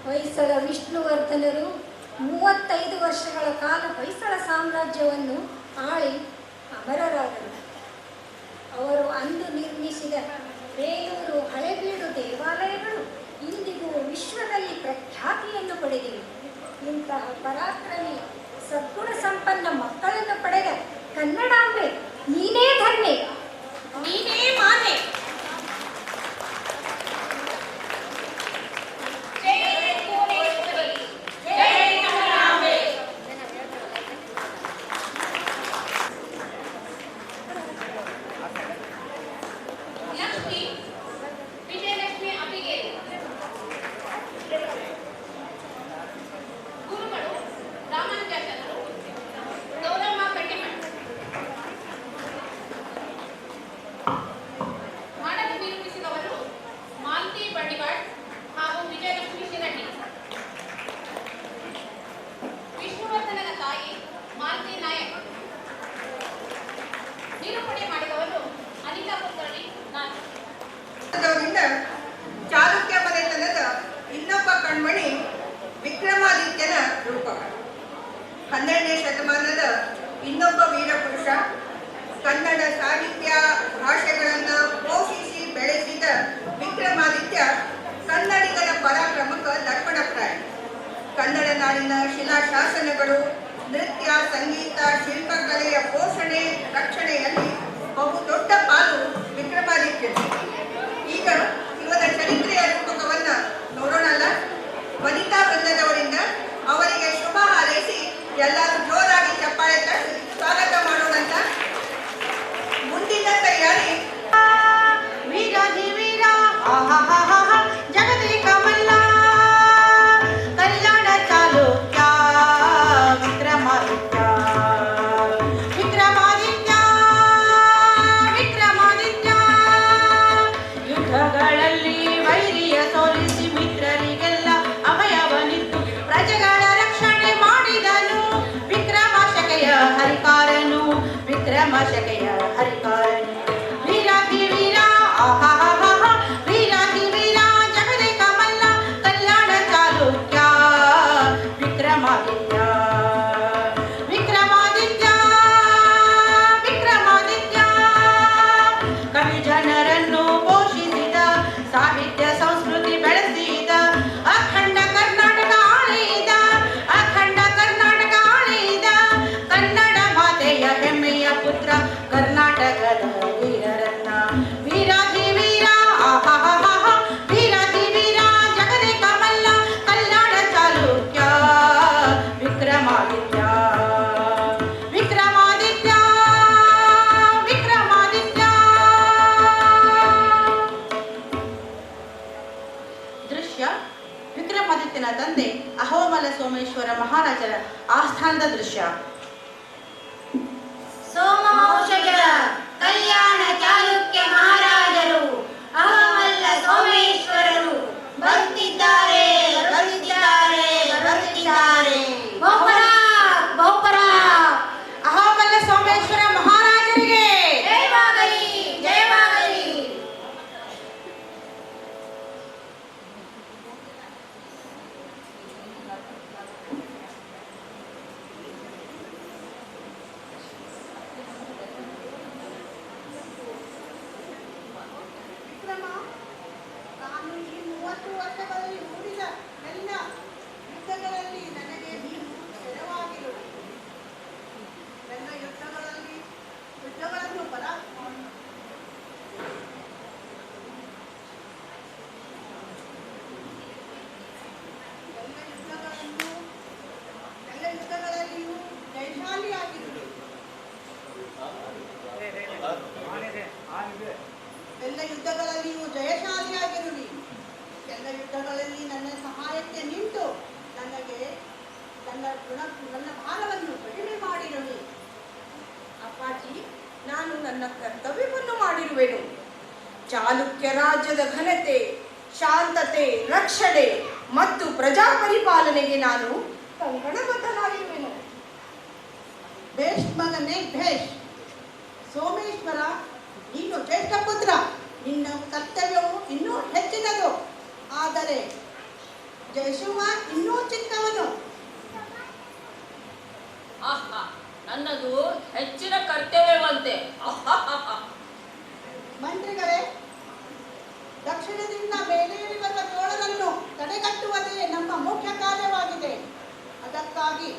ಹೊಯ್ಸಳ ವಿಷ್ಣುವರ್ಧನರು 35 ವರ್ಷಗಳ ಕಾಲ ಹೊಯ್ಸಳ ಸಾಮ್ರಾಜ್ಯವನ್ನು ಆಳಿ ಅಮರರಾದರು. ಅವರು ಅಂದು ನಿರ್ಮಿಸಿದ ಬೇಲೂರು ಹಳೆಬೀಡು ದೇವಾಲಯಗಳು ಇಂದಿಗೂ ವಿಶ್ವದಲ್ಲಿ ಪ್ರಖ್ಯಾತಿಯನ್ನು ಪಡೆದಿವೆ. ಇಂತಹ ಪರಾಕ್ರಮಿ ಸದ್ಗುಣ ಸಂಪನ್ನ ಮಕ್ಕಳನ್ನು ಪಡೆದ ಕನ್ನಡಾಂಬೆ ನೀನೇ ಧನ್ಯೆ, ನೀನೇ ಮಾತೆ. ಚಾಲುಕ್ಯ ಮನೆತನದ ಇನ್ನೊಬ್ಬ ಕಣ್ಮಣಿ ವಿಕ್ರಮಾದಿತ್ಯನ ರೂಪ. 12ನೇ ಶತಮಾನದ ಇನ್ನೊಬ್ಬ ವೀರಪುರುಷ. ಕನ್ನಡ ಸಾಹಿತ್ಯ ಭಾಷೆಗಳನ್ನು ಪೋಷಿಸಿ ಬೆಳೆಸಿದ ವಿಕ್ರಮಾದಿತ್ಯ ಕನ್ನಡಿಗರ ಪರಾಕ್ರಮಕ್ಕೆ ದರ್ಪಣಪ್ರಾಯ. ಕನ್ನಡ ನಾಡಿನ ಶಿಲಾಶಾಸನಗಳು, ನೃತ್ಯ, ಸಂಗೀತ, ಶಿಲ್ಪಕಲೆಯ ಪೋಷಣೆ, ರಕ್ಷಣೆಯಲ್ಲಿ ಬಹುದೊಡ್ಡ ಪಾಲು ವಿಕ್ರಮಾದಿತ್ಯ. ಈಗ ಇವರ ಚರಿತ್ರೆಯ ರೂಪಕವನ್ನ ನೋಡೋಣಲ್ಲ. ವನಿತಾ ವೃಂದದವರಿಂದ ಅವರಿಗೆ ಶುಭ ಹಾರೈಸಿ ಎಲ್ಲರೂ ಜೋರಾಗಿ ಚಪ್ಪಾಳೆ ತಟ್ಟಿ ಸ್ವಾಗತ ಮಾಡೋಣಂತ. ಮುಂದಿನ ತಯಾರಿ ಜಗದೇ ಕಮಲ್ಲ ಕಲ್ಯಾಣ ಚಾಲುಕ್ಯ ವಿಕ್ರಮಾದಿತ್ಯ ವಿಕ್ರಮಾದಿತ್ಯ ವಿಕ್ರಮಾದಿತ್ಯ ಯುದ್ಧಗಳಲ್ಲಿ ವೈರಿಯ ಸೋಲಿಸಿ ಮಿತ್ರರಿಗೆಲ್ಲ ಅಭಯವನಿತ್ತು ಪ್ರಜೆಗಳ ರಕ್ಷಣೆ ಮಾಡಿದನು ವಿಕ್ರಮಶಕೆಯ ಹರಿಕಾರನು ವಿಕ್ರಮಶಕೆಯ ಹರಿಕಾರನು ವೀರಾಧಿ ವೀರ ಆಹಾ ವೀರಾಧಿ ವೀರ ಜಗದೇ ಕಮಲ್ಲ ಕಲ್ಯಾಣ ಚಾಲುಕ್ಯ ವಿಕ್ರಮಾದಿತ್ಯ ವಿಕ್ರಮಾದಿತ್ಯ ವಿಕ್ರಮಾದಿತ್ಯ ಕವಿ ಜನರನ್ನು ಪೋಷಿಸಿದ ಸಾಹಿತ್ಯ ಸಂಸ್ಕೃತಿ ಬೆಳೆಸಿದ ಅಖಂಡ ಕರ್ನಾಟಕ ಆಳಿದ ಅಖಂಡ ಕರ್ನಾಟಕ ಆಳಿದ ಕನ್ನಡ ಮಾತೆಯ ಹೆಮ್ಮೆಯ ಪುತ್ರ ಕರ್ನಾಟಕದ ವೀರರತ್ನ ವೀರಾಧಿ ವೀರ ಆಹಾ ವೀರಾಧಿ ವೀರ ಜಗದೇ ಕಮಲ್ಲ ಕಲ್ಯಾಣ ಚಾಲುಕ್ಯ ವಿಕ್ರಮಾದಿತ್ಯ ವಿಕ್ರಮಾದಿತ್ಯ ವಿಕ್ರಮಾದಿತ್ಯ. ದೃಶ್ಯ ವಿಕ್ರಮಾದಿತ್ಯನ ತಂದೆ ಅಹೋಮಲ ಸೋಮೇಶ್ವರ ಮಹಾರಾಜರ ಆಸ್ಥಾನದ ದೃಶ್ಯ. ಸೋಮವಂಶಜರ ಕಲ್ಯಾಣ ಚಾಲುಕ್ಯ ಮಹಾರಾಜರು ಅಹಮಲ್ಲ ಸೋಮೇಶ್ವರರು ಬರುತ್ತಿದ್ದಾರೆ ಬರುತ್ತಿದ್ದಾರೆ ಬರುತ್ತಿದ್ದಾರೆ. ಬಹುಪರ ಬಹುಪರ ಅಹೋಮಲ್ಲ ಸೋಮೇಶ್ವರ ಮಹಾರಾಜರಿಗೆ ಜಯವಾಗಲಿ ಜಯವಾಗಲಿ. ನಾನು ಈ 30 ವರ್ಷಗಳಲ್ಲಿ ನೋಡಿದ ಎಲ್ಲ ಯುದ್ಧಗಳಲ್ಲಿ ನನಗೆ ನೀನು ಸ್ಥಿರವಾಗಿರುವೆ. ನನ್ನ ಯುದ್ಧಗಳನ್ನು ಎಲ್ಲ ಯುದ್ಧಗಳಲ್ಲಿಯೂ ಜಯಶಾಲಿಯಾಗಿರುವೆ. ಎಲ್ಲ ಯುದ್ಧಗಳಲ್ಲಿಯೂ ಜಯಶಾಲಿಯಾಗಿರುವಿ. ಎಲ್ಲ ಯುದ್ಧಗಳಲ್ಲಿ ನನ್ನ ಸಹಾಯಕ್ಕೆ ನಿಂತು ನನಗೆ ನನ್ನ ಭಾರವನ್ನು ಕಡಿಮೆ ಮಾಡಿರುವೆ. ಅಪ್ಪಾಜಿ, ನಾನು ನನ್ನ ಕರ್ತವ್ಯವನ್ನು ಮಾಡಿರುವೆನು. ಚಾಲುಕ್ಯ ರಾಜ್ಯದ ಘನತೆ, ಶಾಂತತೆ, ರಕ್ಷಣೆ ಮತ್ತು ಪ್ರಜಾ ಪರಿಪಾಲನೆಗೆ ನಾನು ಕಂಕಣಬದ್ಧನಾಗಿರುವೆನು. ಭೇಷ್ ಮಗನೇ ಭೇಷ್. ಸೋಮೇಶ್ವರ, ನೀನು ಜ್ಯೇಷ್ಠ ಪುತ್ರ, ನಿನ್ನ ಕರ್ತವ್ಯವು ಇನ್ನೂ ಹೆಚ್ಚಿನದು. ಆದರೆ ಜಯಶಿವ ಇನ್ನೂ ಚಿಕ್ಕವನು. ಆಹಾ, ನನ್ನದು ಹೆಚ್ಚಿನ ಕರ್ತವ್ಯವಂತೆ. ಮಂತ್ರಿಗಳೇ, ದಕ್ಷಿಣದಿಂದ ಮೇಲೇರಿ ಬರುವ ಚೋಳರನ್ನು ತಡೆಗಟ್ಟುವುದೇ ನಮ್ಮ ಮುಖ್ಯ ಕಾರ್ಯವಾಗಿದೆ. ಅದಕ್ಕಾಗಿ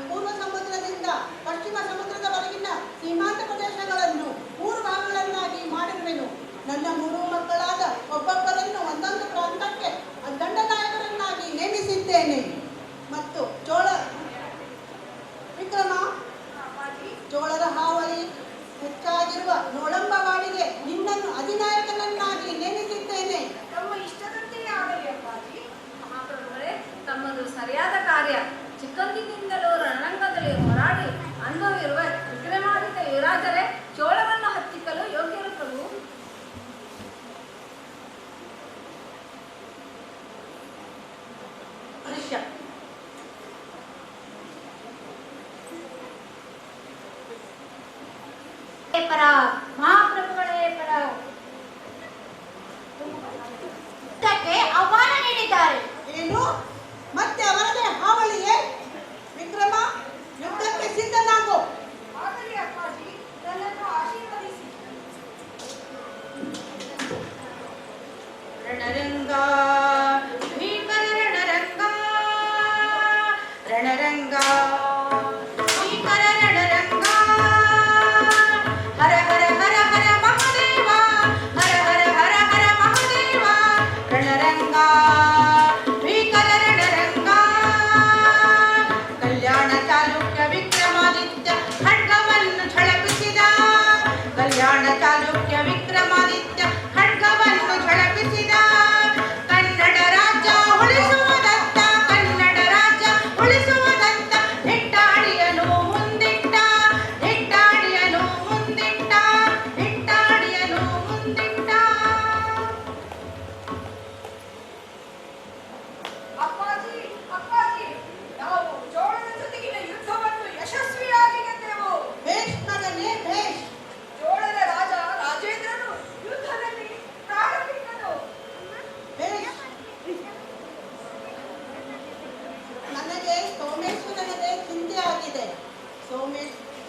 ಪೂರ್ವ ಸಮುದ್ರದಿಂದ ಪಶ್ಚಿಮ ಸಮುದ್ರದವರೆಗಿನ ಸೀಮಾಂತ ಪ್ರದೇಶಗಳನ್ನು 3 ಭಾಗಗಳನ್ನಾಗಿ ಮಾಡಿರುವೆನು. ನನ್ನ 3 ಮಕ್ಕಳಾದ ಒಬ್ಬೊಬ್ಬರನ್ನು ಒಂದೊಂದು ಪ್ರಾಂತಕ್ಕೆ ದಂಡನಾಯಕರನ್ನಾಗಿ ನೇಮಿಸಿದ್ದೇನೆ. ಮತ್ತು ವಿಕ್ರಮ, ಚೋಳರ ಹಾವಳಿ ಹೆಚ್ಚಾಗಿರುವ ನೋಳಂಬವಾಡಿಗೆ ನಿನ್ನನ್ನು ಅಧಿನಾಯಕನನ್ನಾಗಿ ನೇಮಿಸಿದ್ದೇನೆ. ತಮ್ಮ ಇಷ್ಟದಂತೆಯೇ ಆಗಲಿ ಅಪ್ಪಾಜಿ. ಮಹಾಪ್ರಭುಗಳೇ, ತಮ್ಮದು ಸರಿಯಾದ ಕಾರ್ಯ. ಚಿಕ್ಕಂದಿನಿಂದಲೂ ರಣರಂಗದಲ್ಲಿ ಹೋರಾಡಿ ಅನುಭವಿರುವ ವಿಕ್ರಮಾದಿತ್ಯ ಯುವರಾಜರೇ ಚೋಳವನ್ನು ಹತ್ತಿಕ್ಕಲು ಯೋಗ್ಯರು ಪ್ರಭು. ದೃಶ್ಯ ಪರ ಮಹಾಪ್ರಭುಗಳೇ ಪರ ಯುದ್ಧಕ್ಕೆ ಆಹ್ವಾನ ನೀಡಿದ್ದಾರೆ. ಏನು? ಮತ್ತೆ ಅವರದೇ ಹಾವಳಿಯೇ? ವಿಕ್ರಮ, ಯುದ್ಧಕ್ಕೆ ಸಿದ್ಧನಾಗು. ಆಗಲಿ ಅಪ್ಪಾಜಿ, ನನ್ನನ್ನು ಆಶೀರ್ವದಿಸಿ. ರಣರಂಗ ಭೀಕರ ರಣರಂಗ ರಣರಂಗ ಭೀಕರ ರಣರಂಗ ಹರ ಹರ ಹರ ಹರ ಮಹಾದೇವ ಹರ ಹರ ಹರ ಹರ ಮಹಾದೇವ ರಣರಂಗ ಭೀಕರ ರಣರಂಗ ಕಲ್ಯಾಣ ಚಾಲುಕ್ಯ ವಿಕ್ರಮಾದಿತ್ಯ ಖಡ್ಗವನ್ನು ಝಳಪಿಸಿದ ಕಲ್ಯಾಣ ಚಾಲುಕ್ಯ ವಿಕ್ರಮಾದಿತ್ಯ ಖಡ್ಗವನ್ನು ಝಳಪಿಸಿದ ಕನ್ನಡ ರಾಜ್ಯ ಉಳಿಸುವುದತ್ತ ಕನ್ನಡ ರಾಜ್ಯ ಉಳಿಸುವುದತ್ತ ಹೆಟ್ಟಾಡಿಯನು ಮುಂದಿಟ್ಟ ಹೆಟ್ಟಾಡಿಯನು ಮುಂದಿಟ್ಟ ಹೆಟ್ಟಾಡಿಯನು ಮುಂದಿಟ್ಟ. ಅಪ್ಪಾಜಿ, ಅಪ್ಪಾಜಿ, ನಾವು ಚೋಳನ ಜೊತೆಗಿನ ಯುದ್ಧವನ್ನು ಯಶಸ್ವಿಯಾಗಿ ಗೆದ್ದೆವು. ಭೇಷ್ ಮಗನೇ, ಭೇಷ್. ಚೋಳನ ರಾಜ ರಾಜೇಂದ್ರನು ಯುದ್ಧದಲ್ಲಿ ಪ್ರಾಣ ಬಿಟ್ಟನು. ಭೇಷ್. ನನಗೆ ಸೋಮೇಶ್ವರನದೇ ಚಿಂತೆ ಆಗಿದೆ.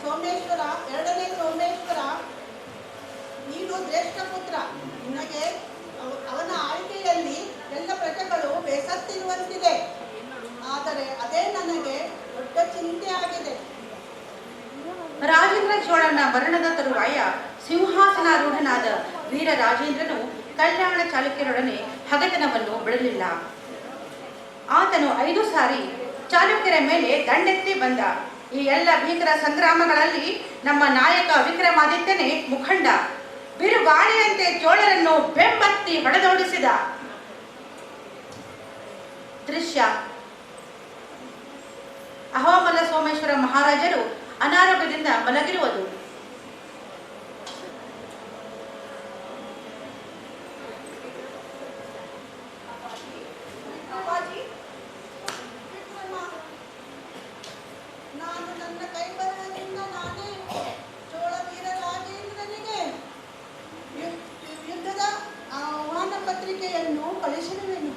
ಸೋಮೇಶ್ವರ, ಎರಡನೇ ಸೋಮೇಶ್ವರ, ನೀನು ಜ್ಯೇಷ್ಠ ಪುತ್ರ. ನಿನಗೆ ಅವನ ಆಳ್ವಿಕೆಯಲ್ಲಿ ಎಲ್ಲ ಪ್ರಜೆಗಳು ಬೇಸತ್ತಿರುವಂತಿದೆ. ಆದರೆ ಅದೇ ನನಗೆ ದೊಡ್ಡ ಚಿಂತೆ ಆಗಿದೆ. ರಾಜೇಂದ್ರ ಚೋಳನ ಮರಣದ ತರುವಾಯ ಸಿಂಹಾಸನಾರೂಢನಾದ ವೀರ ರಾಜೇಂದ್ರನು ಕಲ್ಯಾಣ ಚಾಲುಕ್ಯರೊಡನೆ ಹಗೆತನವನ್ನು ಬಿಡಲಿಲ್ಲ. ಆತನು 5 ಸಾರಿ ಚಾಲುಕ್ಯರ ಮೇಲೆ ದಂಡೆತ್ತಿ ಬಂದ. ಈ ಎಲ್ಲ ಭೀಕರ ಸಂಗ್ರಾಮಗಳಲ್ಲಿ ನಮ್ಮ ನಾಯಕ ವಿಕ್ರಮಾದಿತ್ಯನೇ ಮುಖಂಡ. ಬಿರುಗಾಳಿಯಂತೆ ಚೋಳರನ್ನು ಬೆಂಬತ್ತಿ ಹೊಡೆದೋಡಿಸಿದ. ದೃಶ್ಯ ಅಹೋಮಲ್ಲ ಸೋಮೇಶ್ವರ ಮಹಾರಾಜರು ಅನಾರೋಗ್ಯದಿಂದ ಮಲಗಿರುವುದು. ಅಪ್ಪಾಜಿ, ವಿಕ್ರಮ, ನಾನು ನನ್ನ ಕೈಬರಹದಿಂದ ನಾನೇ ಚೋಳ ವೀರ ರಾಜೇಂದ್ರನಿಗೆ ಯುದ್ಧದ ಆಹ್ವಾನ ಪತ್ರಿಕೆಯನ್ನು ಕಳಿಸಿರುವೆನು.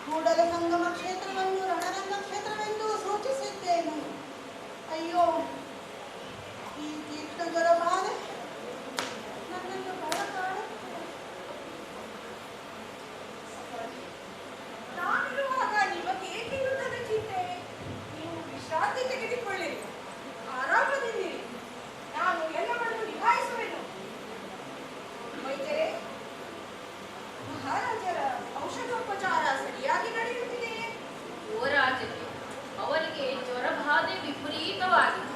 ಕೂಡಲ ಸಂಗಮ ಕ್ಷೇತ್ರವನ್ನು ರಣರಂಗ ಕ್ಷೇತ್ರವೆಂದು ಸೂಚಿಸಿದ್ದೇನೆ. ಅಯ್ಯೋ, ಈ ತೀಕ್ಷ್ಣ ಜ್ವರ ಬಾಧೆ ನನ್ನನ್ನು ಬರಕಾಡುತ್ತಿದೆ. ನಾನಿರುವಾಗ ನಿಮಗೆ ಏಕೆ ಯುದ್ಧದ ಚಿಂತೆ? ನೀವು ವಿಶ್ರಾಂತಿ ತೆಗೆದುಕೊಳ್ಳಿರಿ, ಆರಾಮದಿಂದಿರಿ. ನಾನು ಎಲ್ಲವನ್ನು ನಿಭಾಯಿಸುವೆನು. ವೈದ್ಯರೇ, ಮಹಾರಾಜರ ಔಷಧೋಪಚಾರ ಸರಿಯಾಗಿ ನಡೆಯುತ್ತಿದೆಯೇ? ಯುವರಾಜರೇ, ಅವರಿಗೆ ಜ್ವರಬಾಧೆ ವಿಪರೀತವಾಗಿದೆ.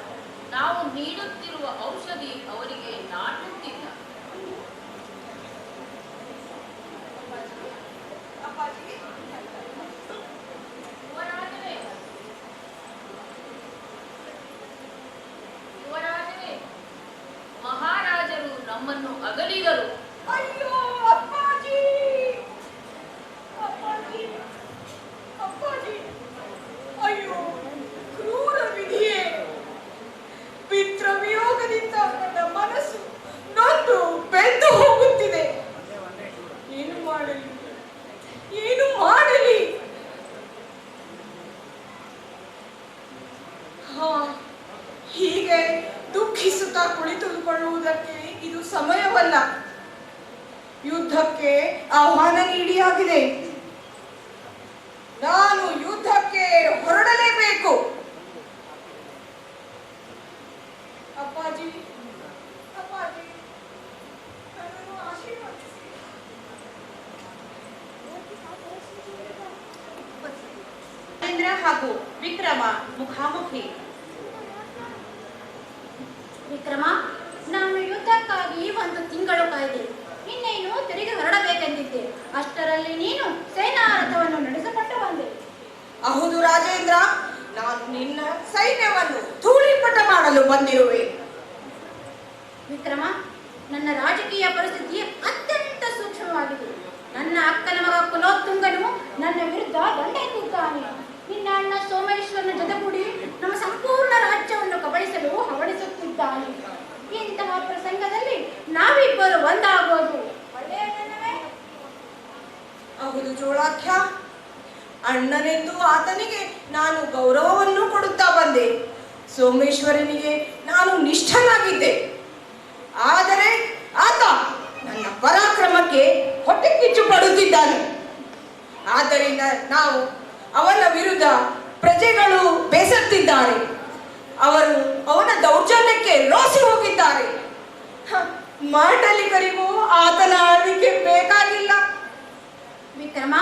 ನಾವು ನೀಡುತ್ತಿರುವ ಔಷಧಿ ಅವರಿಗೆ ನಾಟುತ್ತಿಲ್ಲ. ಅಪ್ಪಾಜಿ, ಯುವರಾಜರೇ, ಯುವರಾಜರೇ, ಮಹಾರಾಜರು ನಮ್ಮನ್ನು ಅಗಲಿದರು. ಅಯ್ಯೋ ಅಪ್ಪಾಜಿ, ಅಪ್ಪಾಜಿ, ಅಪ್ಪಾಜಿ, ಅಯ್ಯೋ ಕ್ರೂರ ವಿಧಿಯೇ. ಪಿತೃ ವಿಯೋಗದಿಂದ ನನ್ನ ಮನಸ್ಸು ನೊಂದು ಬೆಂದು ಹೋಗುತ್ತಿದೆ. ಏನು ಮಾಡಲಿ? ಯುದ್ಧಕ್ಕೆ ಆಹ್ವಾನ ನೀಡಿಯಾಗಿದೆ. ನಾನು ಯುದ್ಧಕ್ಕೆ ಹೊರಡಲೇಬೇಕು. ಅಪ್ಪಾಜಿ, ಅಪ್ಪಾಜಿ, ನನ್ನನ್ನು ಆಶೀರ್ವದಿಸಿ. ರಾಜೇಂದ್ರ ಹಾಗೂ ವಿಕ್ರಮ ಮುಖಾಮುಖಿ. ವಿಕ್ರಮ, ನಾನು ಯುದ್ಧಕ್ಕಾಗಿ 1 ತಿಂಗಳು ಕಾಯ್ದೆ. ಇನ್ನೇನು ತಿರುಗಿ ಹೊರಡಬೇಕೆಂದಿದ್ದೆ. ಅಷ್ಟರಲ್ಲಿ ನೀನು ಸೇನಾ ರಥವನ್ನು ನಡೆಸಿಕೊಂಡು ಬಂದೆ. ಹೌದು ರಾಜೇಂದ್ರ, ನಾನು ನಿನ್ನ ಸೈನ್ಯವನ್ನು ಧೂಳಿಪಟ ಮಾಡಲು ಬಂದಿರುವೆ. ವಿಕ್ರಮ, ನನ್ನ ರಾಜಕೀಯ ಪರಿಸ್ಥಿತಿ ಅತ್ಯಂತ ಸೂಕ್ಷ್ಮವಾಗಿದೆ. ನನ್ನ ಅಕ್ಕನ ಮಗ ಕುಲೋತ್ತುಂಗನು ನನ್ನ ವಿರುದ್ಧ ದಂಡ ಎತ್ತಿದ್ದಾನೆ. ನಿನ್ನ ಅಣ್ಣ ಸೋಮೇಶ್ವರನ ಜೊತೆಗೂಡಿ ನಮ್ಮ ಸಂಪೂರ್ಣ ರಾಜ್ಯವನ್ನು ಕಬಳಿಸಲು ಹವಣಿಸುತ್ತಿದ್ದಾನೆ. ಇಂತಹ ಪ್ರಸಂಗದಲ್ಲಿ ನಾವಿಬ್ಬರು ಒಂದಾಗೋದು ಒಳ್ಳೆಯದಲ್ಲವೇ? ಹೌದು ಚೋಳಾಖ್ಯ, ಅಣ್ಣನೆಂದು ಆತನಿಗೆ ನಾನು ಗೌರವವನ್ನು ಕೊಡುತ್ತಾ ಬಂದೆ. ಸೋಮೇಶ್ವರನಿಗೆ ನಾನು ನಿಷ್ಠನಾಗಿದ್ದೆ. ಆದರೆ ಆತ ನನ್ನ ಪರಾಕ್ರಮಕ್ಕೆ ಹೊಟ್ಟೆ ಕಿಚ್ಚು ಪಡುತ್ತಿದ್ದಾನೆ. ಆದ್ದರಿಂದ ನಾವು ಅವನ ವಿರುದ್ಧ ಪ್ರಜೆಗಳು ಬೇಸತ್ತಿದ್ದಾರೆ. ಅವರು ಅವನ ದೌರ್ಜನ್ಯಕ್ಕೆ ರೋಸಿ ಹೋಗಿದ್ದಾರೆ. ಮಾಂಡಲಿಕರಿಗೂ ಆತನ ಆಳ್ವಿಕೆ ಬೇಕಾಗಿಲ್ಲ. ವಿಕ್ರಮ,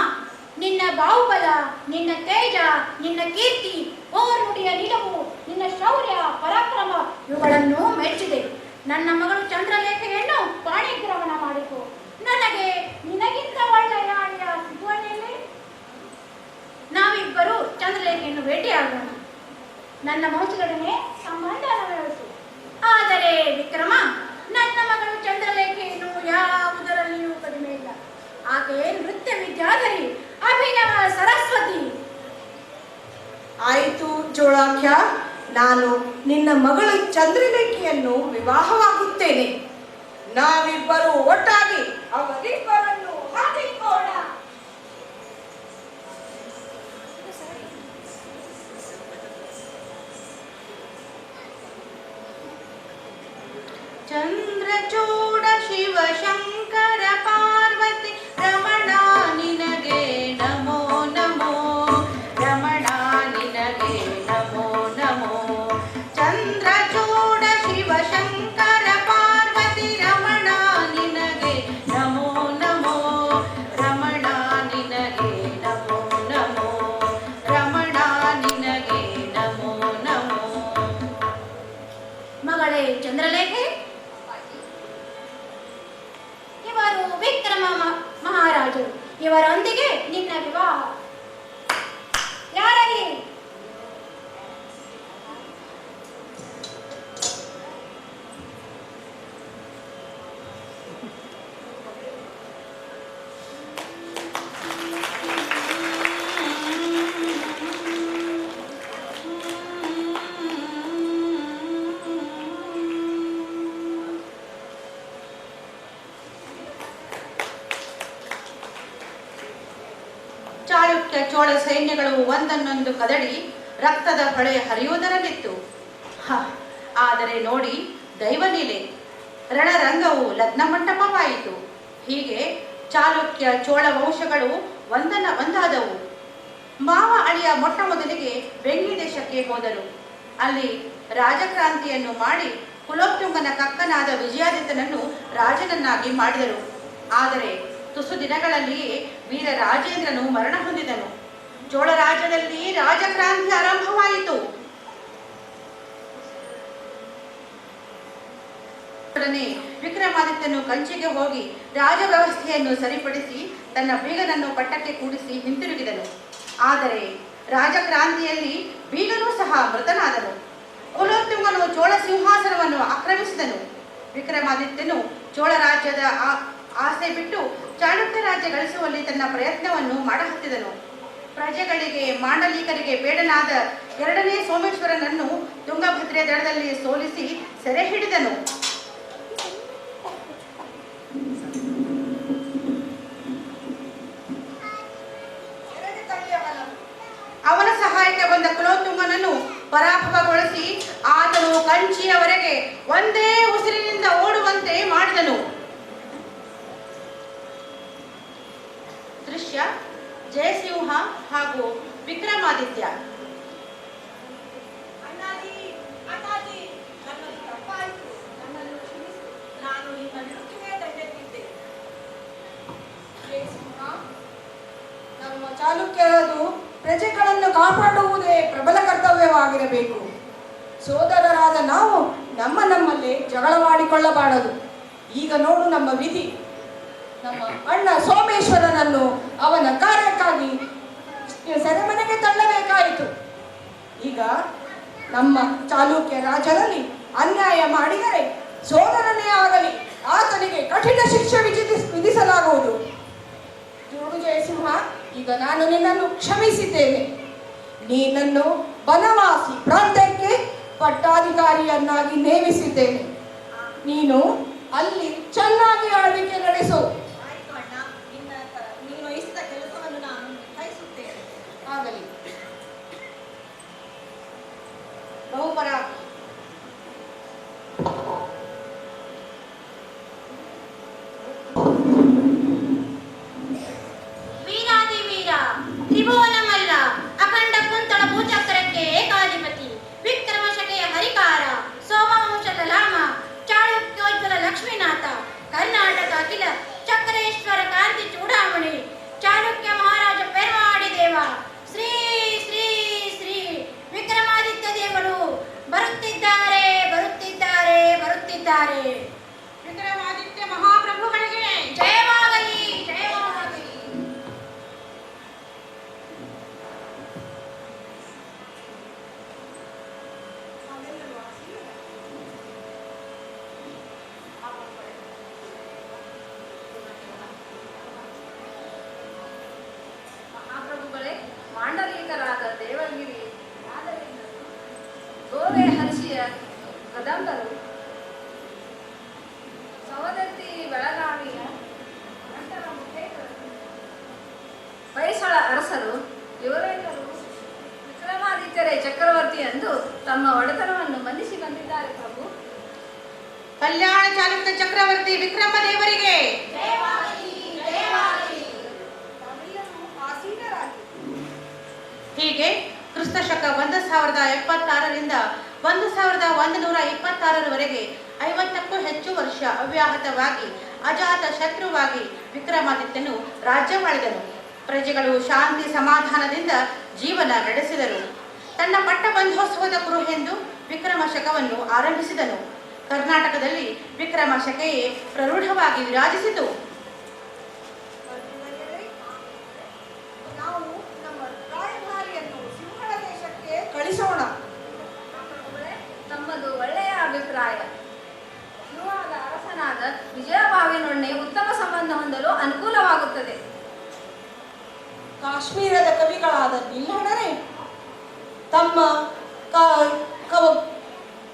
ನಿನ್ನ ಬಾಹುಬಲ, ನಿನ್ನ ತೇಜ, ನಿನ್ನ ಕೀರ್ತಿ, ಓರ್ನುಡಿಯ ನಿಲುವು, ನಿನ್ನ ಶೌರ್ಯ ಪರಾಕ್ರಮ ಇವುಗಳನ್ನು ಮೆಚ್ಚಿದೆ. ನನ್ನ ಮಗಳು ಚಂದ್ರಲೇಖೆಯನ್ನು ಪಾಣಿಗ್ರಹಣ ಮಾಡಿತು. ನನಗೆ ನಿನಗಿಂತ ಒಳ್ಳೆಯ ಅಳಿಯ ಸಿಗುವನೇಲಿ? ನಾವಿಬ್ಬರು ಚಂದ್ರಲೇಖೆಯನ್ನು ಭೇಟಿಯಾಗೋಣ. ನನ್ನ ವಂಶದೊಡನೆ ಸಂಬಂಧವನ್ನು ಬೆಳೆಸು. ಆದರೆ ವಿಕ್ರಮ, ನನ್ನ ಮಗಳು ಚಂದ್ರಲೇಖೆಯನ್ನು ಯಾವುದರಲ್ಲಿಯೂ ಕಡಿಮೆ ಇಲ್ಲ. ಆಕೆ ನೃತ್ಯ ವಿದ್ಯಾಧರಿ, ಅಭಿನವ ಸರಸ್ವತಿ. ಆಯಿತು ಚೋಳಾಖ್ಯ, ನಾನು ನಿನ್ನ ಮಗಳು ಚಂದ್ರಲೇಖೆಯನ್ನು ವಿವಾಹವಾಗುತ್ತೇನೆ. ನಾವಿಬ್ಬರು ಒಟ್ಟಾಗಿ ಅವರಿಬ್ಬರನ್ನು ಹಾಕಿಕೋಣ. ಚಂದ್ರಚೂಡ ಶಿವ ಶಂಕರ ಪಾರ್ವತಿ ರಮಣ ನಿನಗೆ ನಮೋ ನಮೋ, ರಮಣ ನಿನಗೆ ನಮೋ ನಮೋ. ಚಂದ್ರಚೂಡ ಶಿವ ಶಂಕರ ಪಾರ್ವತಿ ರಮಣ ನಿನಗೆ ನಮೋ ನಮೋ, ರಮಣ ನಿನಗೆ ನಮೋ ನಮೋ, ರಮಣ ನಿನಗೆ ನಮೋ ನಮೋ. ಮಗಳೇ ಚಂದ್ರಲೇಖೆ, ಇವರು ವಿಕ್ರಮ ಮಹಾರಾಜರು. ಇವರೊಂದಿಗೆ ನಿನ್ನ ವಿವಾಹ. ಯಾರಲ್ಲಿ? ಚಾಳುಕ್ಯ ಚೋಳ ಸೈನ್ಯಗಳು ಒಂದನ್ನೊಂದು ಕದಡಿ ರಕ್ತದ ಹೊಳೆ ಹರಿಯುವುದರಲ್ಲಿತ್ತು. ಆದರೆ ನೋಡಿ ದೈವಲೀಲೆ, ರಣರಂಗವು ಲಗ್ನ ಮಂಟಪವಾಯಿತು. ಹೀಗೆ ಚಾಲುಕ್ಯ ಚೋಳ ವಂಶಗಳು ಒಂದಾದವು. ಮಾವ ಅಳಿಯ ಮೊಟ್ಟ ಮೊದಲಿಗೆ ಬೆಂಗಿ ದೇಶಕ್ಕೆ ಹೋದರು. ಅಲ್ಲಿ ರಾಜಕ್ರಾಂತಿಯನ್ನು ಮಾಡಿ ಕುಲೋತ್ತುಂಗನ ಕಕ್ಕನಾದ ವಿಜಯಾದಿತ್ಯನನ್ನು ರಾಜನನ್ನಾಗಿ ಮಾಡಿದರು. ಆದರೆ ತುಸು ದಿನಗಳಲ್ಲಿಯೇ ವೀರ ರಾಜೇಂದ್ರನು ಮರಣ ಹೊಂದಿದನು. ಚೋಳ ರಾಜ್ಯದಲ್ಲಿ ರಾಜಕ್ರಾಂತಿ ಆರಂಭವಾಯಿತು. ವಿಕ್ರಮಾದಿತ್ಯನು ಕಂಚಿಗೆ ಹೋಗಿ ರಾಜ ವ್ಯವಸ್ಥೆಯನ್ನು ಸರಿಪಡಿಸಿ ತನ್ನ ಬೀಗನನ್ನು ಪಟ್ಟಕ್ಕೆ ಕೂಡಿಸಿ ಹಿಂತಿರುಗಿದನು. ಆದರೆ ರಾಜಕ್ರಾಂತಿಯಲ್ಲಿ ಬೀಗನೂ ಸಹ ಮೃತನಾದನು. ಕುಲೋತ್ತುಂಗನು ಚೋಳ ಸಿಂಹಾಸನವನ್ನು ಆಕ್ರಮಿಸಿದನು. ವಿಕ್ರಮಾದಿತ್ಯನು ಚೋಳ ರಾಜ್ಯದ ಆಸೆ ಬಿಟ್ಟು ಚಾಳುಕ್ಯ ರಾಜ್ಯ ಗಳಿಸುವಲ್ಲಿ ತನ್ನ ಪ್ರಯತ್ನವನ್ನು ಮಾಡಹತ್ತಿದನು. ಪ್ರಜೆಗಳಿಗೆ ಮಾಂಡಲಿಕರಿಗೆ ಬೇಡನಾದ 2ನೇ ಸೋಮೇಶ್ವರನನ್ನು ತುಂಗಭದ್ರೆ ದಳದಲ್ಲಿ ಸೋಲಿಸಿ ಸೆರೆ ಹಿಡಿದನು. ಅವನ ಸಹಾಯಕ್ಕೆ ಬಂದ ಕುಲೋತ್ತುಂಗನನ್ನು ಪರಾಭವಗೊಳಿಸಿ ಆತನು ಕಂಚಿಯವರೆಗೆ ಒಂದೇ ಉಸಿರಿನಿಂದ ಓಡುವಂತೆ ಮಾಡಿದನು. ದೃಶ್ಯ ಜಯಸಿಂಹ ಹಾಗೂ ವಿಕ್ರಮಾದಿತ್ಯ. ಅಣ್ಣಾಜಿ, ಅಣ್ಣಾಜಿ, ನನ್ನದು ತಪ್ಪಾಯಿತು, ನನ್ನನ್ನು ಕ್ಷಮಿಸು. ನಾನು ನಿಮ್ಮ ವಿರುದ್ಧವೇ ದಂಡೆತ್ತಿದ್ದೆ. ಜಯಸಿಂಹ, ನಮ್ಮ ಚಾಲುಕ್ಯರದು ಪ್ರಜೆಗಳನ್ನು ಕಾಪಾಡುವುದೇ ಪ್ರಬಲ ಕರ್ತವ್ಯವಾಗಿರಬೇಕು. ಸೋದರರಾದ ನಾವು ನಮ್ಮಲ್ಲೇ ಜಗಳವಾಡಿಕೊಳ್ಳಬಾರದು. ಈಗ ನೋಡು ನಮ್ಮ ವಿಧಿ. ನಮ್ಮ ಅಣ್ಣ ಸೋಮೇಶ್ವರನನ್ನು ಅವನ ಕಾರ್ಯಕ್ಕಾಗಿ ಸೆರೆಮನೆಗೆ ತಳ್ಳಬೇಕಾಯಿತು. ಈಗ ನಮ್ಮ ಚಾಲುಕ್ಯ ರಾಜರಲ್ಲಿ ಅನ್ಯಾಯ ಮಾಡಿದರೆ ಸೋದರನೇ ಆಗಲಿ ಆತನಿಗೆ ಕಠಿಣ ಶಿಕ್ಷೆ ವಿಧಿಸಲಾಗುವುದು. ನೋಡು ಜಯಸಿಂಹ, ಈಗ ನಾನು ನಿನ್ನನ್ನು ಕ್ಷಮಿಸಿದ್ದೇನೆ. ನೀನನ್ನು ಬನವಾಸಿ ಪ್ರಾಂತ್ಯಕ್ಕೆ ಪಟ್ಟಾಧಿಕಾರಿಯನ್ನಾಗಿ ನೇಮಿಸಿದ್ದೇನೆ. ನೀನು ಅಲ್ಲಿ ಚೆನ್ನಾಗಿ ಆಳ್ವಿಕೆ ನಡೆಸು. ಆಯ್ತು ಅಣ್ಣ, ನೀನು ವಹಿಸಿದ ಕೆಲಸವನ್ನು ನಾನು ನಿರ್ವಹಿಸುತ್ತೇನೆ. ಆಗಲಿ. ಬಹುಪರ ವೀರಾದಿ ವೀರ ತ್ರಿಭುವನ ಮಲ್ಲ ಅಖಂಡ ಕುಂತಳ ಭೂಚಕ್ರಕ್ಕೆ ಏಕಾಧಿಪತಿ ವಿಕ್ರಮ ಶಕೆಯ ಹರಿಕಾರ ಸೋಮವಂಶದ ಲಾಮ ಚಾಳುಕ್ಯೋಜ್ವಲ ಲಕ್ಷ್ಮೀನಾಥ ಕರ್ನಾಟಕ ಅಖಿಲ ಚಕ್ರೇಶ್ವರ ಕಾಂತಿ ಚೂಡಾಮಣಿ ಚಾಲುಕ್ಯ ಮಹಾರಾಜ ಪೆರ್ವಾಡಿ ದೇವ ಶ್ರೀ ಶ್ರೀ ಶ್ರೀ ವಿಕ್ರಮಾದಿತ್ಯ ದೇವರು ಬರುತ್ತಿದ್ದಾರೆ ಬರುತ್ತಿದ್ದಾರೆ ಬರುತ್ತಿದ್ದಾರೆ. ವಿಕ್ರಮಾದಿತ್ಯ ಮಹಾಪ್ರಭುಗಳಿಗೆ ಜಯವಾಗಲಿ ಜಯವಾಗಲಿ. ಮಹಾಪ್ರಭುಗಳೇ, ಮಾಂಡಲಿಕರಾದ ದೇವಗಿರಿ ನಾದರಿಂದರು, ಗೋವೆ ಹರ್ಷಿಯ ಕದಂಬರು, ಸವದತ್ತಿ ಬೆಳಗಾವಿಯ ನಂತರ ಹೊಯ್ಸಳ ಅರಸರು ಇವರೆಲ್ಲರೂ ವಿಕ್ರಮಾದಿತ್ಯರೇ ಚಕ್ರವರ್ತಿ ಎಂದು ತಮ್ಮ ಒಡೆತನವನ್ನು ಮನ್ನಿಸಿ ಬಂದಿದ್ದಾರೆ ಪ್ರಭು. ಕಲ್ಯಾಣ ಚಾಲುಕ್ಯ ಚಕ್ರವರ್ತಿ ವಿಕ್ರಮ ದೇವರಿಗೆ ತಾವೆಲ್ಲರೂ ಆಸೀನರಾಗಿ. ಹೀಗೆ ಕ್ರಿಸ್ತ ಶಕ 1076ರಿಂದ 1126ರವರೆಗೆ 50ಕ್ಕೂ ಹೆಚ್ಚು ವರ್ಷ ಅವ್ಯಾಹತವಾಗಿ ಅಜಾತ ಶತ್ರುವಾಗಿ ವಿಕ್ರಮಾದಿತ್ಯನು ರಾಜ್ಯವಾಳಿದನು. ಪ್ರಜೆಗಳು ಶಾಂತಿ ಸಮಾಧಾನದಿಂದ ಜೀವನ ನಡೆಸಿದರು. ತನ್ನ ಪಟ್ಟಬಂಧೋತ್ಸವದ ಕುರುಹೆಂದು ವಿಕ್ರಮ ಶಕವನ್ನು ಆರಂಭಿಸಿದನು. ಕರ್ನಾಟಕದಲ್ಲಿ ವಿಕ್ರಮ ಶಕೆಯೇ ಪ್ರರೂಢವಾಗಿ ವಿರಾಜಿಸಿತು. ನಾವು ನಮ್ಮ ರಾಯಭಾರಿಯನ್ನು ಸಿಂಹಳ ದೇಶಕ್ಕೆ ಕಳಿಸೋಣ. ಮಹಾಪ್ರಭುಗಳೇ, ತಮ್ಮದು ಒಳ್ಳೆಯ ಅಭಿಪ್ರಾಯ. ಯುವಾದ ಅರಸನಾದ ವಿಜಯಭಾವಿನೊಡನೆ ಉತ್ತಮ ಸಂಬಂಧ ಹೊಂದಲು ಅನುಕೂಲವಾಗುತ್ತದೆ. ಕಾಶ್ಮೀರದ ಕವಿಗಳಾದ ನಿಲ್ಲಣರೇ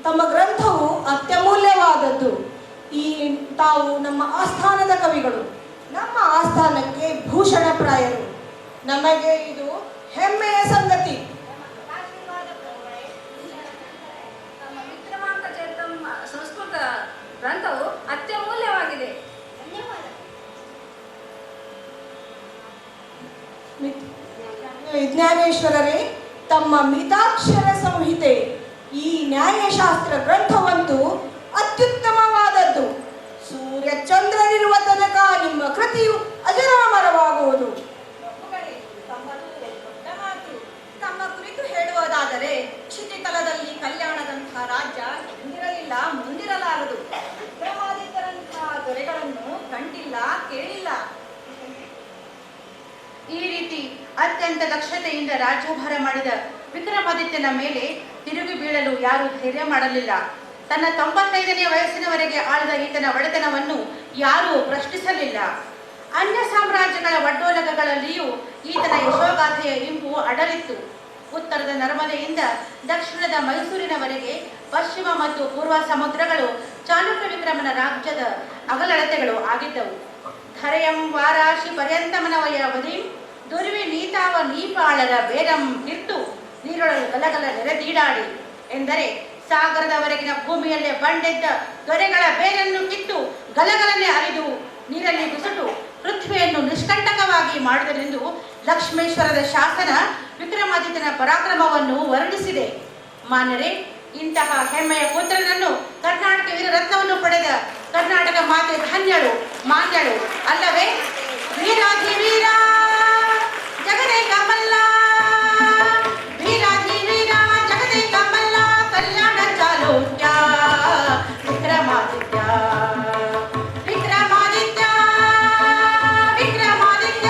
ತಮ್ಮ ಗ್ರಂಥವು ಅತ್ಯಮೂಲ್ಯವಾದದ್ದು. ತಾವು ನಮ್ಮ ಆಸ್ಥಾನದ ಕವಿಗಳು, ನಮ್ಮ ಆಸ್ಥಾನಕ್ಕೆ ಭೂಷಣಪ್ರಾಯರು. ನಮಗೆ ಇದು ಹೆಮ್ಮೆಯ ಸಂಗತಿ. ತಮ್ಮ ವಿಕ್ರಮಾಂಕ ಚರಿತಂ ಸಂಸ್ಕೃತ ಗ್ರಂಥವು ಅತ್ಯಮೂಲ್ಯವಾಗಿದೆ. ಜ್ಞಾನೇಶ್ವರರೇ, ತಮ್ಮ ಮಿತಾಕ್ಷರ ಸಂಹಿತೆ ಈ ನ್ಯಾಯಶಾಸ್ತ್ರ ಗ್ರಂಥವಂತೂ ಅತ್ಯುತ್ತಮವಾದದ್ದು. ಸೂರ್ಯ ಚಂದ್ರನಿರುವ ತನಕ ನಿಮ್ಮ ಕೃತಿಯು ಅಜರಾಮರವಾಗುವುದು. ತಮ್ಮ ಕುರಿತು ಹೇಳುವುದಾದರೆ ಕ್ಷಿತಿತಲದಲ್ಲಿ ಕಲ್ಯಾಣದಂಥ ರಾಜ್ಯ ಎಂದಿರಲಿಲ್ಲ, ಮುಂದಿರಲಾರದು. ವಿಕ್ರಮಾದಿತ್ಯರಂತಹ ದೊರೆಗಳನ್ನು ಕಂಡಿಲ್ಲ, ಕೇಳಿಲ್ಲ. ಈ ರೀತಿ ಅತ್ಯಂತ ದಕ್ಷತೆಯಿಂದ ರಾಜ್ಯಭಾರ ಮಾಡಿದ ವಿಕ್ರಮಾದಿತ್ಯನ ಮೇಲೆ ತಿರುಗಿ ಬೀಳಲು ಯಾರೂ ಧೈರ್ಯ ಮಾಡಲಿಲ್ಲ. ತನ್ನ 95ನೇ ವಯಸ್ಸಿನವರೆಗೆ ಆಳಿದ ಈತನ ಒಡೆತನವನ್ನು ಯಾರೂ ಪ್ರಶ್ನಿಸಲಿಲ್ಲ. ಅನ್ಯ ಸಾಮ್ರಾಜ್ಯಗಳ ಒಡ್ಡೋಲಗಗಳಲ್ಲಿಯೂ ಈತನ ಯಶೋಗಾಥೆಯ ಇಂಪು ಅಡಲಿತ್ತು. ಉತ್ತರದ ನರ್ಮದೆಯಿಂದ ದಕ್ಷಿಣದ ಮೈಸೂರಿನವರೆಗೆ ಪಶ್ಚಿಮ ಮತ್ತು ಪೂರ್ವ ಸಮುದ್ರಗಳು ಚಾಲುಕ್ಯ ವಿಕ್ರಮನ ರಾಜ್ಯದ ಅಗಲಳತೆಗಳು ಆಗಿದ್ದವು. ಧರೆಯಂ ವಾರಾಶಿ ಪರ್ಯಂತಮನವಯ ಬದಿಂ ದುರ್ವಿ ನೀತಾವ ನೀಪಾಳರ ಬೇರಂ ಕಿರ್ತು ನೀರೊಳಗೆ ಗಲಗಲ ನೆರೆದೀಡಾಡಿ ಎಂದರೆ ಸಾಗರದವರೆಗಿನ ಭೂಮಿಯಲ್ಲೇ ಬಂಡೆದ್ದ ದೊರೆಗಳ ಬೇರನ್ನು ಕಿತ್ತು ಗಲಗಲನೆ ಅರಿದು ನೀರಲ್ಲಿ ಬಿಸಿಟು ಪೃಥ್ವಿಯನ್ನು ನಿಷ್ಕಂಟಕವಾಗಿ ಮಾಡಿದನೆಂದು ಲಕ್ಷ್ಮೇಶ್ವರದ ಶಾಸನ ವಿಕ್ರಮಾದಿತ್ಯನ ಪರಾಕ್ರಮವನ್ನು ವರ್ಣಿಸಿದೆ. ಮಾನ್ಯರೇ, ಇಂತಹ ಹೆಮ್ಮೆಯ ಪುತ್ರನನ್ನು ಕರ್ನಾಟಕ ವೀರ ರತ್ನವನ್ನು ಪಡೆದ ಕರ್ನಾಟಕ ಮಾತೆ ಧನ್ಯಳು, ಮಾನ್ಯಳು ಅಲ್ಲವೇ? ವೀರಾಧಿವೀರ ಜಗದೇಕ ಮಲ್ಲ, ವೀರಾಧಿವೀರ ಜಗದೇಕ ಮಲ್ಲ, ಕಲ್ಯಾಣ ಚಾಲುಕ್ಯ ವಿಕ್ರಮಾದಿತ್ಯ, ವಿಕ್ರಮಾದಿತ್ಯ, ವಿಕ್ರಮಾದಿತ್ಯ,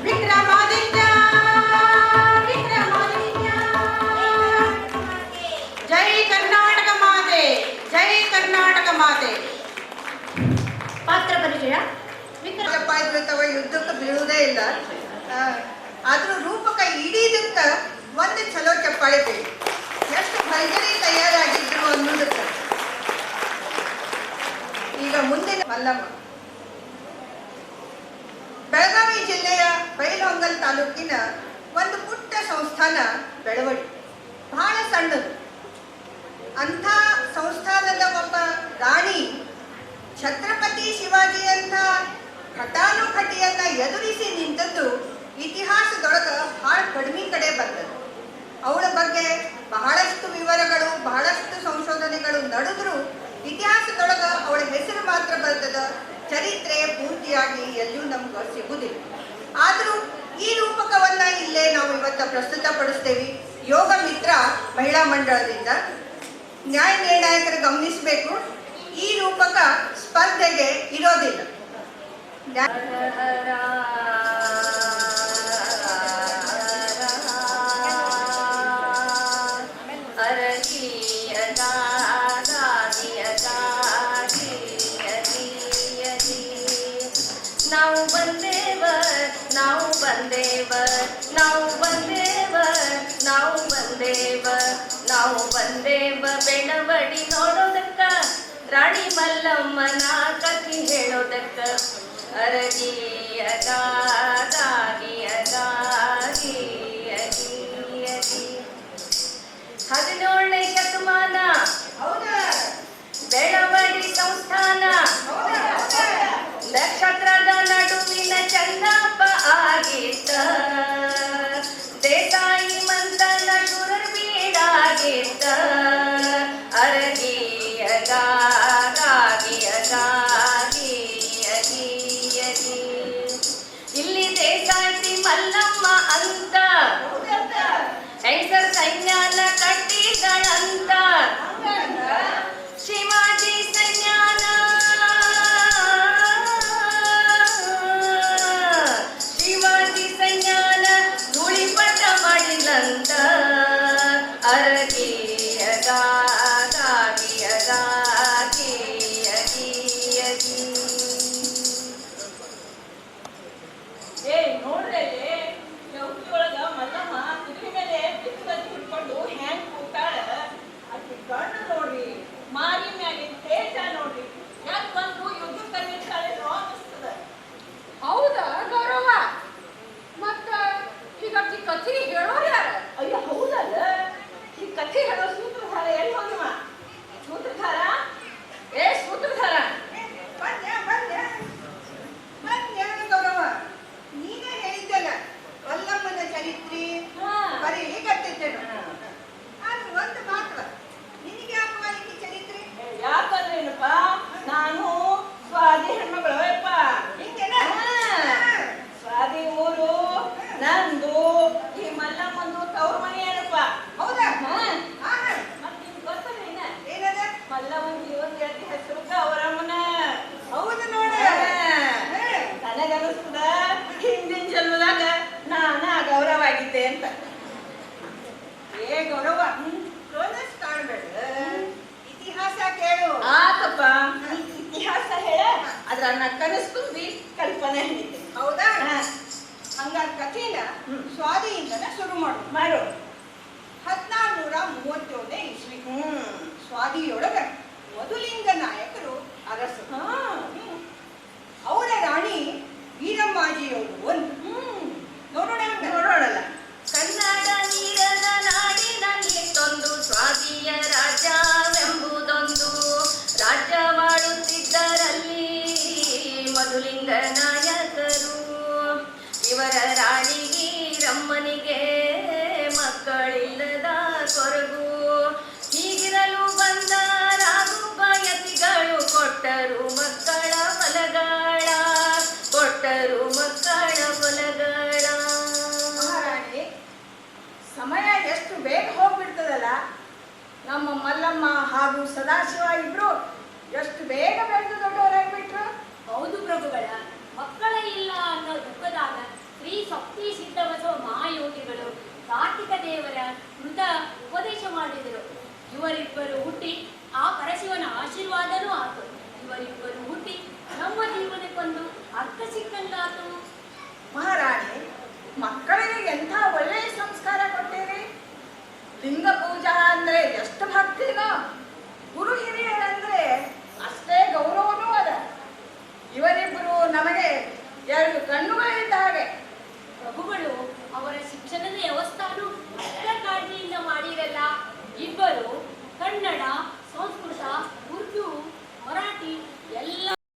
ವಿಕ್ರಮಾದಿತ್ಯ, ವಿಕ್ರಮಾದಿತ್ಯ. ಜೈ ಕರ್ನಾಟಕ ಮಾತೆ, ಜೈ ಕರ್ನಾಟಕ ಮಾತೆ. ಪಾತ್ರ ಪರಿಚಯ. ತವ ಯುದ್ಧಕ್ಕೆ ಬೀಳುವುದೇ ಇಲ್ಲ. ಆದ್ರೂ ರೂಪಕ ಇಡೀದಕ್ಕ ಒಂದು ಚಲೋ ಚಪ್ಪಾಳೆ ಬೇಕು. ಎಷ್ಟು ಭರ್ಜರಿ ತಯಾರಾಗಿದ್ರು ಅನ್ನೋದಕ್ಕ. ಈಗ ಮುಂದಿನ ಮಲ್ಲಮ್ಮ. ಬೆಳಗಾವಿ ಜಿಲ್ಲೆಯ ಬೈಲಹೊಂಗಲ ತಾಲೂಕಿನ ಒಂದು ಪುಟ್ಟ ಸಂಸ್ಥಾನ ಬೆಳವಡಿ, ಬಹಳ ಸಣ್ಣದು. ಅಂಥ ಸಂಸ್ಥಾನದ ಒಬ್ಬ ರಾಣಿ ಛತ್ರಪತಿ ಶಿವಾಜಿಯಂಥ ಘಟಾನುಘಟಿಯನ್ನ ಎದುರಿಸಿ ನಿಂತದ್ದು ಇತಿಹಾಸದೊಳಗ ಬಹಳ ಕಡಿಮೆ ಕಡೆ ಬಂದದ್ದು. ಅವಳ ಬಗ್ಗೆ ಬಹಳಷ್ಟು ವಿವರಗಳು, ಬಹಳಷ್ಟು ಸಂಶೋಧನೆಗಳು ನಡೆದ್ರು ಇತಿಹಾಸದೊಳಗ ಅವಳ ಹೆಸರು ಮಾತ್ರ ಬರ್ತದ, ಚರಿತ್ರೆ ಪೂರ್ತಿಯಾಗಿ ಎಲ್ಲೂ ನಮ್ಗೆ ಸಿಗುವುದಿಲ್ಲ. ಆದರೂ ಈ ರೂಪಕವನ್ನ ಇಲ್ಲೇ ನಾವು ಇವತ್ತು ಪ್ರಸ್ತುತಪಡಿಸ್ತೇವೆ. ಯೋಗ ಮಿತ್ರ ಮಹಿಳಾ ಮಂಡಳದಿಂದ. ನ್ಯಾಯ ನಿರ್ಣಾಯಕರು ಗಮನಿಸಬೇಕು, ಈ ರೂಪಕ ಸ್ಪರ್ಧೆಗೆ ಇರೋದಿಲ್ಲ. ನಾವು ಬಂದೇವ, ನಾವು ಬಂದೇವ, ನಾವು ಬಂದೇವ, ನಾವು ಬಂದೇವ, ನಾವು ಬಂದೇವ ಬೆಳವಡಿ ನೋಡೋದಕ್ಕ, ರಾಣಿ ಮಲ್ಲಮ್ಮನ ಕಥೆ ಹೇಳೋದಕ್ಕ. ಅರಗಿಯ ಗಾಗಿಯ ಗಾಗಿ ಅಗಿ ಅಗಿ 17ನೇ ಶತಮಾನ ಬೆಳವಡಿ ಸಂಸ್ಥಾನ, ನಕ್ಷತ್ರದ ನಡುವಿನ ಚಂದಪ್ಪ ಆಗಿತ್ತ, ದೇಸಾಯಿ ಮಂತನ ಶೂರರ್ ಬೀಡಾಗಿತ್ತ. ಅರಗಿಯ ಗಾಗಿಯ ಗಾಗಿ ಅಗಿ ಅಗಿ. ಇಲ್ಲಿ ದೇಸಾಯಿ ಮಲ್ಲಮ್ಮ ಅಂತ ಹೆಂಗಸರ್ ಸೈನ್ಯಾನ ಕಟ್ಟಿಗಳಂತ, ಶಿವಾಜಿ ಸೈನ್ಯಾನ ಶಿವಾಜಿ ಸೈನ್ಯಾನ ಧೂಳಿಪಟ ಮಾಡಿದಂತ. ಅರಗಿಯ ಗಾಗಿಯ ಗಾಗಿ ಅಗಿ ಅಗಿ. ಏ ನೋಡ್ರೆ ಚೌಕಿ ಒಳಗ ಮಲ್ಲಮ್ಮ ಕುದುರೆ ಮೇಲೆ ಬಿತ್ತುಗತ್ತಿ ಹಿಡ್ಕೊಂಡು ಹ್ಯಾಂಗ್ ಕೂತಾಳ. ಅಕ್ಕಿ ಕಣ್ಣು ನೋಡ್ರಿ, ಮಾರಿ ಮ್ಯಾಗಿನ ತೇಜ ನೋಡ್ರಿ, ಯಾಕೆ ಬಂದು ಯುದ್ಧಕ್ಕೆ ನಿಂತಾಳೇನೋ ಅನಿಸ್ತದ. ಹೌದಾ ಗೌರವ? ಮತ್ತ ಈಗ ಕಥೆ ಹೇಳೋರು ಯಾರ? ಅಯ್ಯೋ ಹೌದಲ್ಲ, ಈ ಕಥೆ ಹೇಳೋ ಸೂತ್ರಧಾರ ಎಲ್ಲಿ ಹೋಗಿವ? ಸೂತ್ರಧಾರ ಏ ಸೂತ್ರಧಾರ, ಗೌರವ, ನೀನೇ ಹೇಳಿದ್ದಲ್ಲ ಮಲ್ಲಮ್ಮನ ಚರಿತ್ರೆ ಬರೀ ಗೊತ್ತಿದ್ದೇನೆ. ಆದ್ರೆ ಒಂದು ಮಾತ್ರ, ನಿನಗೆ ಯಾಕವ ಈ ಚರಿತ್ರೆ? ಯಾಕಂದ್ರೇನಪ್ಪ, ನಾನು ಸ್ವಾದಿ ಹೆಣ್ಮಗಳು ಯಪ್ಪ. ಹಿಂಗೇನಾ? ಸ್ವಾದಿ ಊರು ನಂದು, ಈ ಮಲ್ಲಮ್ಮಂದು ತವ್ರ ಮನೆ ಏನಪ್ಪ. ಹೌದಾ? ಮತ್ತೆ ನಿಮ್ಗೆ ಗೊತ್ತಲ್ಲ ಏನದ? ಮಲ್ಲಮ್ಮನ ಜೀವನ ಗೆಳತಿ ಹೆಸರು ಗೌರಮ್ಮನ. ಹೌದು ನೋಡ. ನನಗನಿಸ್ತದ ಹಿಂದಿನ ಜನ್ಮದಾಗ ನಾನ ಗೌರವ ಆಗಿದ್ದೆ ಅಂತ. ಏ ಗೌರವ, ಕ್ರೋನಸ್ ಕಾಣ್ಬೇಡ, ಇತಿಹಾಸ ಕೇಳು. ಆತಪ್ಪ, ಇತಿಹಾಸ ಹೇಳ, ಅದ್ರ ನನ್ನ ಕನಸು ತುಂಬಿ ಕಲ್ಪನೆ ಹೇಳಿದ್ದೆ. ಹೌದಾ? ಹಂಗಾರ ಕಥೆನ ಸ್ವಾದಿಯಿಂದನೇ ಶುರು ಮಾಡು. 1437ನೇ ಇಸ್ವಿ ಸ್ವಾದಿಯೊಳಗ ಮಧುಲಿಂಗ ನಾಯಕರು ಅರಸರು. ಅವರ ರಾಣಿ ವೀರಮ್ಮಾಜಿಯವರು ಒಂದು. ನೋಡೋಣಲ್ಲ. ಕನ್ನಡ ನೀರದ ನಾಡಿನಲ್ಲಿ ತೊಂದು ಸ್ವಾದಿಯ ರಾಜ್ಯವೆಂಬುದೊಂದು, ರಾಜ್ಯವಾಳುತ್ತಿದ್ದರಲ್ಲಿ ಮಧುಲಿಂಗ ನಾಯಕರು. ಶಕ್ತಿ ಸಿದ್ಧ ಬಸವ ಮಹಾಯೋಗಿಗಳು ಕಾರ್ತಿಕ ದೇವರ ಮೃತ ಉಪದೇಶ ಮಾಡಿದರು. ಇವರಿಬ್ಬರು ಹುಟ್ಟಿ ಆ ಪರಶಿವನ ಆಶೀರ್ವಾದನೂ ಆತು. ಇವರಿಬ್ಬರು ಹುಟ್ಟಿ ನಮ್ಮ ಜೀವನಕ್ಕೊಂದು ಅರ್ಥ ಸಿಕ್ಕಂಗಾತು. ಮಹಾರಾಣಿ, ಮಕ್ಕಳಿಗೆ ಎಂಥ ಒಳ್ಳೆಯ ಸಂಸ್ಕಾರ ಕೊಟ್ಟಿರಿ. ಲಿಂಗ ಪೂಜಾ ಅಂದ್ರೆ ಎಷ್ಟು ಭಕ್ತಿನೋ, ಗುರು ಹಿರಿಯರಂದ್ರೆ ಅಷ್ಟೇ ಗೌರವನೂ ಅದ. ಇವರಿಬ್ಬರು ನಮಗೆ ಎರಡು ಕಣ್ಣುಗಳಿದ್ದ ಹಾಗೆ. ಪ್ರಭುಗಳು ಅವರ ಶಿಕ್ಷಣದ ವ್ಯವಸ್ಥಾನು ಅಷ್ಟ